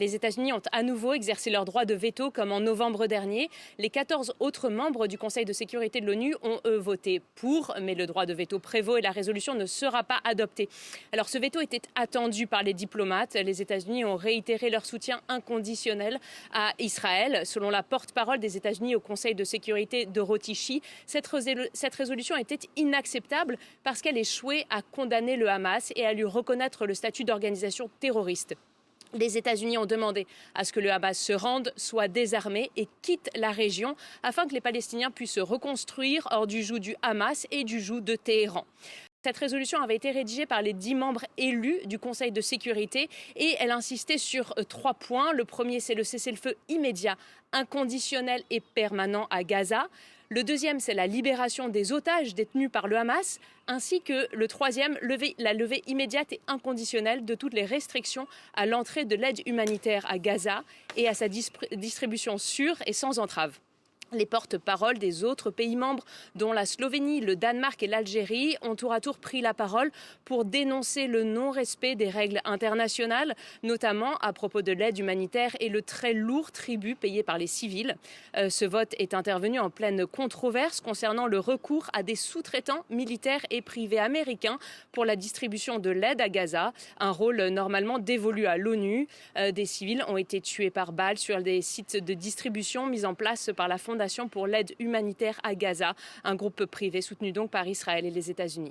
Les États-Unis ont à nouveau exercé leur droit de veto comme en novembre dernier. Les 14 autres membres du Conseil de sécurité de l'ONU ont, eux, voté pour, mais le droit de veto prévaut et la résolution ne sera pas adoptée. Alors ce veto était attendu par les diplomates. Les États-Unis ont réitéré leur soutien inconditionnel à Israël. Selon la porte-parole des États-Unis au Conseil de sécurité, Dorothy Shih, cette résolution était inacceptable parce qu'elle échouait à condamner le Hamas et à lui reconnaître le statut d'organisation terroriste. Les États-Unis ont demandé à ce que le Hamas se rende, soit désarmé et quitte la région afin que les Palestiniens puissent se reconstruire hors du joug du Hamas et du joug de Téhéran. Cette résolution avait été rédigée par les 10 membres élus du Conseil de sécurité et elle insistait sur 3 points. Le premier, c'est le cessez-le-feu immédiat, inconditionnel et permanent à Gaza. Le deuxième, c'est la libération des otages détenus par le Hamas, ainsi que le troisième, la levée immédiate et inconditionnelle de toutes les restrictions à l'entrée de l'aide humanitaire à Gaza et à sa distribution sûre et sans entrave. Les porte-paroles des autres pays membres, dont la Slovénie, le Danemark et l'Algérie, ont tour à tour pris la parole pour dénoncer le non-respect des règles internationales, notamment à propos de l'aide humanitaire et le très lourd tribut payé par les civils. Ce vote est intervenu en pleine controverse concernant le recours à des sous-traitants militaires et privés américains pour la distribution de l'aide à Gaza, un rôle normalement dévolu à l'ONU. Des civils ont été tués par balles sur des sites de distribution mis en place par la Fondation pour l'aide humanitaire à Gaza, un groupe privé soutenu donc par Israël et les États-Unis.